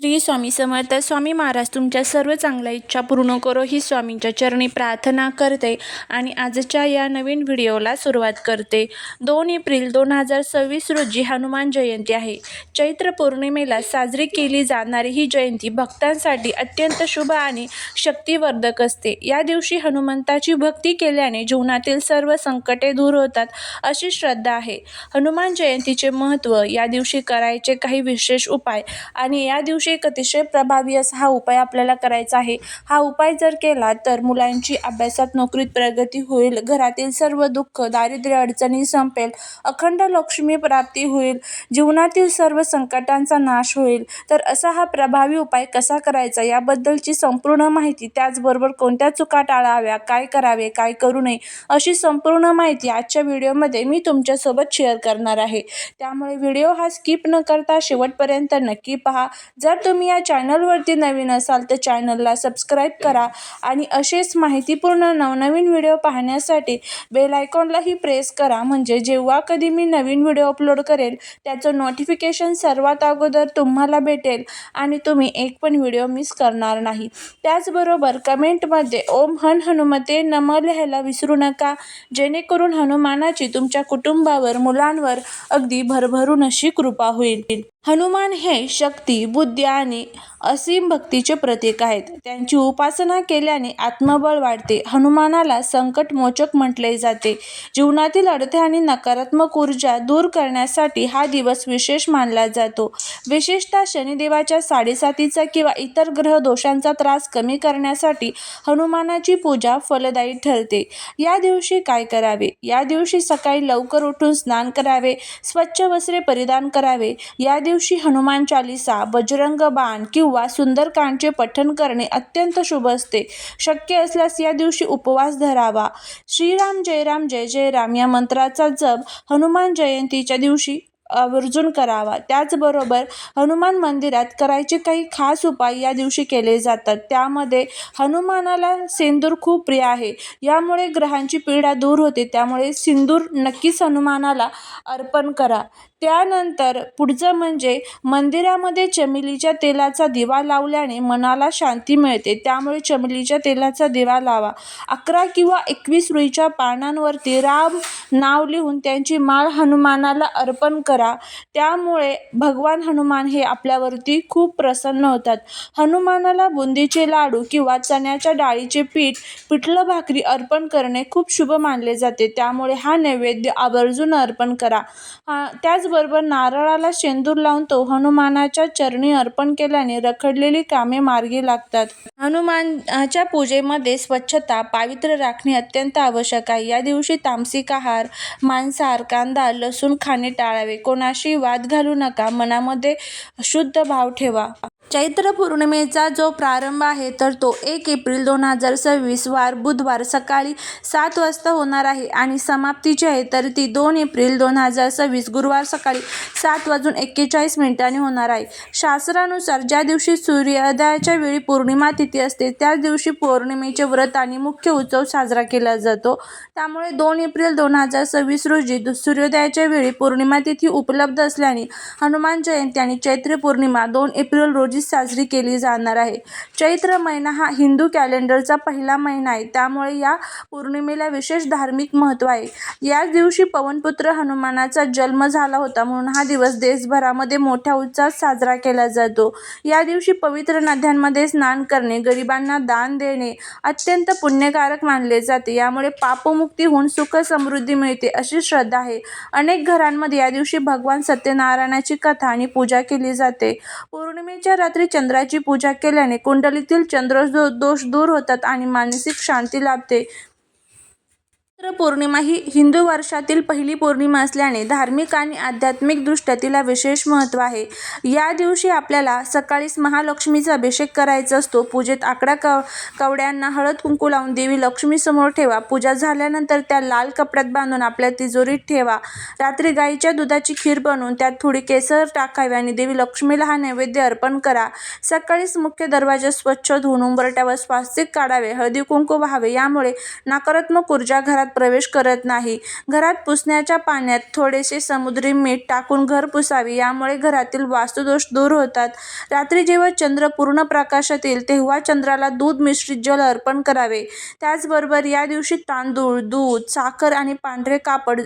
श्री स्वामी समर्थ. स्वामी महाराज तुमच्या सर्व चांगल्या इच्छा पूर्ण करो ही स्वामींच्या चरणी प्रार्थना करते आणि आजच्या या नवीन व्हिडिओला सुरुवात करते. 2 एप्रिल 2026 रोजी हनुमान जयंती आहे. चैत्र पौर्णिमेला साजरी केली जाणारी ही जयंती भक्तांसाठी अत्यंत शुभ आणि शक्तिवर्धक असते. या दिवशी हनुमंताची भक्ती केल्याने जीवनातील सर्व संकटे दूर होतात अशी श्रद्धा आहे. हनुमान जयंतीचे महत्त्व, या दिवशी करायचे काही विशेष उपाय आणि या दिवशी एक अतिशय प्रभावी असा हा उपाय आपल्याला करायचा आहे. हा उपाय जर केला तर मुलांची अभ्यासात, नोकरीत प्रगती होईल, घरातील सर्व दुःख, दारिद्र्य, अडचणी संपेल, अखंड लक्ष्मी प्राप्ती होईल, जीवनातील सर्व संकटांचा नाश होईल. तर असा हा प्रभावी उपाय कसा करायचा याबद्दलची संपूर्ण माहिती, त्याचबरोबर कोणत्या चुका टाळाव्या, काय करावे, काय करू नये, अशी संपूर्ण माहिती आजच्या व्हिडिओमध्ये मी तुमच्यासोबत शेअर करणार आहे. त्यामुळे व्हिडिओ हा स्किप न करता शेवटपर्यंत नक्की पहा. जर तुम्ही या चॅनलवरती नवीन असाल तर चॅनलला सबस्क्राईब करा आणि असेच माहितीपूर्ण नवनवीन व्हिडिओ पाहण्यासाठी बेल आयकॉनलाही प्रेस करा, म्हणजे जेव्हा कधी मी नवीन व्हिडिओ अपलोड करेल त्याचं नोटिफिकेशन सर्वात अगोदर तुम्हाला भेटेल आणि तुम्ही एक पण व्हिडिओ मिस करणार नाही. त्याचबरोबर कमेंटमध्ये ओम हनुमते नमः लिहायला विसरू नका, जेणेकरून हनुमानाची तुमच्या कुटुंबावर, मुलांवर अगदी भरभरून अशी कृपा होईल. हनुमान हे शक्ती, बुद्धी आणि असीम भक्तीचे प्रतीक आहेत. त्यांची उपासना केल्याने आत्मबळ वाढते. हनुमानाला संकटमोचक म्हटले जाते. जीवनातील अडथळे आणि नकारात्मक ऊर्जा दूर करण्यासाठी हा दिवस विशेष मानला जातो. विशेषतः शनिदेवाच्या साडेसातीचा किंवा इतर ग्रह दोषांचा त्रास कमी करण्यासाठी हनुमानाची पूजा फलदायी ठरते. या दिवशी काय करावे? या दिवशी सकाळी लवकर उठून स्नान करावे, स्वच्छ वस्त्रे परिधान करावे. या दिवशी हनुमान चालीसा, बजरंग बाण किंवा सुंदरकांडचे पठण करणे अत्यंत शुभ असते. शक्य असल्यास या दिवशी उपवास धरावा. श्रीराम जय राम जय जय राम या मंत्राचा जप हनुमान जयंतीच्या दिवशी आवर्जून करावा. त्याचबरोबर हनुमान मंदिरात करायचे काही खास उपाय या दिवशी केले जातात. त्यामध्ये हनुमानाला सिंदूर खूप प्रिय आहे. यामुळे ग्रहांची पीडा दूर होते. त्यामुळे सिंदूर नक्कीच हनुमानाला अर्पण करा. त्यानंतर पुढचं म्हणजे मंदिरामध्ये चमेलीच्या तेलाचा दिवा लावल्याने मनाला शांती मिळते. त्यामुळे चमेलीच्या तेलाचा दिवा लावा. 11 किंवा 21 रुईच्या पानांवरती राम नाव लिहून त्यांची माळ हनुमानाला अर्पण करा. त्यामुळे भगवान हनुमान हे आपल्यावरती खूप प्रसन्न होतात. हनुमानाला बुंदीचे लाडू किंवा चण्याच्या डाळीचे पीठ, पिठलं भाकरी अर्पण करणे खूप शुभ मानले जाते. त्यामुळे हा नैवेद्य आवर्जून अर्पण करा. त्याचबरोबर नारळाला शेंदूर लावून तो हनुमानाच्या चरणी अर्पण केल्याने रखडलेली कामे मार्गी लागतात. हनुमानाच्या पूजेमध्ये स्वच्छता, पावित्र्य राखणे अत्यंत आवश्यक आहे. या दिवशी तामसिक आहार, मांसाहार, कांदा, लसूण खाणे टाळावे. कोणाशी वाद घालू नका. मनामध्ये शुद्ध भाव ठेवा. चैत्र पौर्णिमेचा जो प्रारंभ आहे तर तो 1 एप्रिल 2026 वार बुधवार सकाळी 7 वाजता होणार आहे आणि समाप्ती जी आहे तर ती 2 एप्रिल 2026 गुरुवार सकाळी 7:41 होणार आहे. शास्त्रानुसार ज्या दिवशी सूर्योदयाच्या वेळी पौर्णिमा तिथी असते त्याच दिवशी पौर्णिमेचे व्रत आणि मुख्य उत्सव साजरा केला जातो. त्यामुळे 2 एप्रिल 2026 रोजी सूर्योदयाच्या वेळी पौर्णिमा तिथी उपलब्ध असल्याने हनुमान जयंती आणि चैत्र पौर्णिमा 2 एप्रिल रोजी साजरी केली जाणार आहे. चैत्र महिना हा हिंदू कॅलेंडरचा पहिला महिना आहे. त्यामुळे या पौर्णिमेला विशेष धार्मिक महत्त्व आहे. याच दिवशी पवनपुत्र हनुमानाचा जन्म झाला होता, म्हणून हा दिवस देशभरामध्ये मोठ्या उत्साहात साजरा केला जातो. या दिवशी पवित्र नद्यांमध्ये स्नान करणे, गरिबांना दान देणे अत्यंत पुण्यकारक मानले जाते. यामुळे पापमुक्ती होऊन सुख समृद्धी मिळते अशी श्रद्धा आहे. अनेक घरांमध्ये या दिवशी भगवान सत्यनारायणाची कथा आणि पूजा केली जाते. पौर्णिमेच्या रात्री चंद्राची पूजा केल्याने कुंडलीतील चंद्रदोष दूर होतात आणि मानसिक शांती लाभते. चैत्र पौर्णिमा ही हिंदू वर्षातील पहिली पौर्णिमा असल्याने धार्मिक आणि आध्यात्मिक दृष्ट्या तिला विशेष महत्त्व आहे. या दिवशी आपल्याला सकाळीच महालक्ष्मीचा अभिषेक करायचा असतो. पूजेत कवड्यांना हळद कुंकू लावून देवी लक्ष्मी समोर ठेवा. पूजा झाल्यानंतर त्या लाल कपड्यात बांधून आपल्या तिजोरीत ठेवा. रात्री गाईच्या दुधाची खीर बनवून त्यात थोडी केसर टाकावी आणि देवी लक्ष्मीला हा नैवेद्य अर्पण करा. सकाळीच मुख्य दरवाजा स्वच्छ धुवून उंबरठ्यावर स्वास्तिक काढावे, हळदी कुंकू व्हावे. यामुळे नकारात्मक ऊर्जा घरात प्रवेश करत नाही. घरात पुसण्याच्या पाण्यात थोडेसे समुद्री मीठ टाकून घर पुसावे, यामुळे घरातील वास्तुदोष दूर होतात. रात्री जेव्हा चंद्र पूर्ण प्रकाशात येईल तेव्हा चंद्राला दूध मिश्रित जल अर्पण करावे. त्याचबरोबर या दिवशी तांदूळ, दूध, साखर आणि पांढरे कापड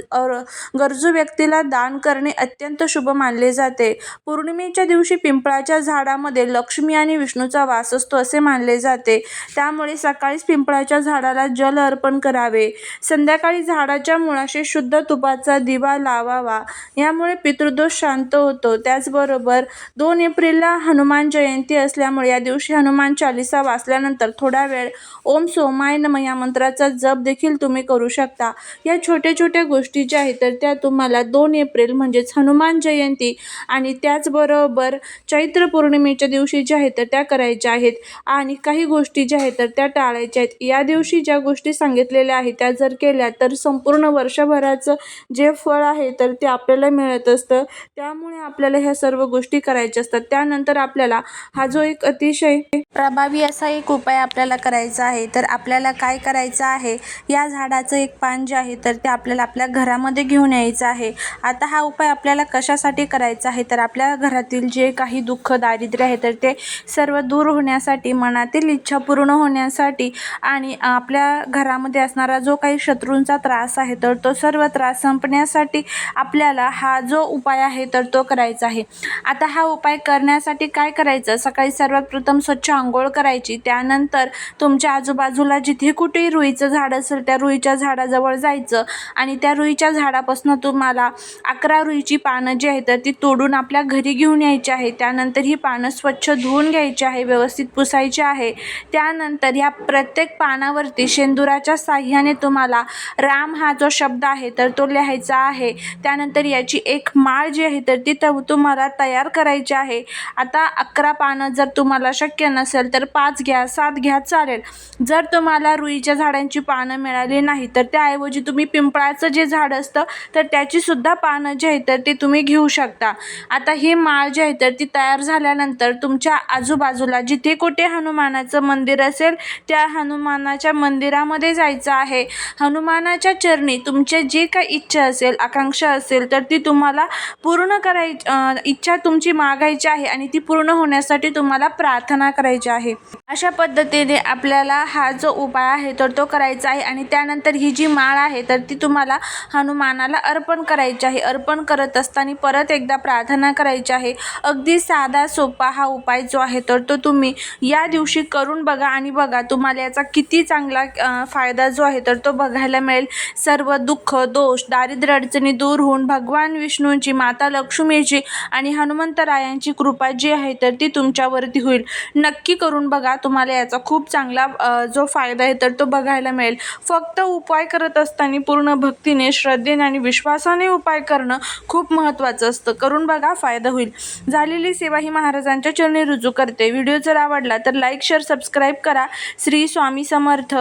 गरजू व्यक्तीला दान करणे अत्यंत शुभ मानले जाते. पौर्णिमेच्या दिवशी पिंपळाच्या झाडामध्ये लक्ष्मी आणि विष्णूचा वास असतो असे मानले जाते. त्यामुळे सकाळीच पिंपळाच्या झाडाला जल अर्पण करावे. संध्याकाळी झाडाच्या मुळाशी शुद्ध तुपाचा दिवा लावावा, यामुळे पितृदोष शांत होतो. त्याचबरोबर 2 एप्रिलला हनुमान जयंती असल्यामुळे या दिवशी हनुमान चालीसा वाचल्यानंतर थोडा वेळ ओम सोमाय नमः या मंत्राचा जप देखील तुम्ही करू शकता. या छोट्या छोट्या गोष्टी ज्या आहेत तर त्या तुम्हाला 2 एप्रिल म्हणजेच हनुमान जयंती आणि त्याचबरोबर चैत्र पौर्णिमेच्या दिवशी ज्या आहेत तर त्या करायच्या आहेत आणि काही गोष्टी ज्या आहेत तर त्या टाळायच्या आहेत. या दिवशी ज्या गोष्टी सांगितलेल्या आहेत त्या जर केल्या तर संपूर्ण वर्षभराचं जे फळ आहे तर ते आपल्याला मिळत असतं. त्यामुळे आपल्याला ह्या सर्व गोष्टी करायच्या असतात. त्यानंतर आपल्याला हा जो एक अतिशय प्रभावी असा एक उपाय आपल्याला करायचा आहे. तर आपल्याला काय करायचं आहे, या झाडाचं एक पान जे आहे तर ते आपल्याला आपल्या घरामध्ये घेऊन यायचं आहे. आता हा उपाय आपल्याला कशासाठी करायचा आहे, तर आपल्या घरातील जे काही दुःख दारिद्र्य आहे तर ते सर्व दूर होण्यासाठी, मनातील इच्छा पूर्ण होण्यासाठी आणि आपल्या घरामध्ये असणारा जो काही शत्रूंचा त्रास आहे तर तो सर्व त्रास संपण्यासाठी आपल्याला हा जो उपाय आहे तर तो करायचा आहे. आता हा उपाय करण्यासाठी काय करायचं, सकाळी सर्वात प्रथम स्वच्छ आंघोळ करायची. त्यानंतर तुमच्या आजूबाजूला जिथे कुठेही रुईचं झाड असेल त्या रुईच्या झाडाजवळ जायचं आणि त्या रुईच्या झाडापासून तुम्हाला 11 रुईची पानं जी आहेत तर ती तोडून आपल्या घरी घेऊन यायची आहे. त्यानंतर ही पानं स्वच्छ धुवून घ्यायची आहे, व्यवस्थित पुसायची आहे. त्यानंतर ह्या प्रत्येक पानावरती शेंदुराच्या साह्याने तुम्हाला राम हा जो शब्द आहे तर तो लिहायचा आहे. त्यानंतर याची एक माळ जी आहे तर ती तुम्हाला तयार करायची आहे. आता 11 पानं जर तुम्हाला शक्य नसेल तर 5 घ्या, 7 घ्या, चालेल. जर तुम्हाला रुईच्या झाडांची पानं मिळाली नाही तर त्याऐवजी तुम्ही पिंपळाचं जे झाड असतं तर त्याची सुद्धा पानं जी आहेत तर ती तुम्ही घेऊ शकता. आता ही माळ जी आहे तर ती तयार झाल्यानंतर तुमच्या आजूबाजूला जिथे कुठे हनुमानाचं मंदिर असेल त्या हनुमानाच्या मंदिरामध्ये जायचं आहे. हनुमानाच्या चरणी तुमचे जे काही इच्छा असेल, आकांक्षा असेल तर ती तुम्हाला पूर्ण करायची, इच्छा तुमची मागायची आहे आणि ती पूर्ण होण्यासाठी तुम्हाला प्रार्थना करायची आहे. अशा पद्धतीने आपल्याला हा जो उपाय आहे तर तो करायचा आहे आणि त्यानंतर ही जी माळ आहे तर ती तुम्हाला हनुमानाला अर्पण करायची आहे. अर्पण करत असताना परत एकदा प्रार्थना करायची आहे. अगदी साधा सोपा हा उपाय जो आहे तर तो तुम्ही या दिवशी करून बघा आणि बघा तुम्हाला याचा किती चांगला फायदा जो आहे तर तो बघायला मिळेल. सर्व दुःख, दोष, दारिद्र्य, अडचणी दूर होऊन भगवान विष्णूंची, माता लक्ष्मीची आणि हनुमंतरायांची कृपा जी आहे तर ती तुमच्यावरती होईल. नक्की करून बघा, तुम्हाला याचा खूप चांगला जो फायदा आहे तर तो बघायला मिळेल. फक्त उपाय करत असताना पूर्ण भक्तीने, श्रद्धेने आणि विश्वासाने उपाय करणं खूप महत्त्वाचं असतं. करून बघा, फायदा होईल. झालेली सेवा ही महाराजांच्या चरणी रुजू करते. व्हिडिओ जर आवडला तर लाईक, शेअर, सबस्क्राईब करा. श्री स्वामी समर्थ.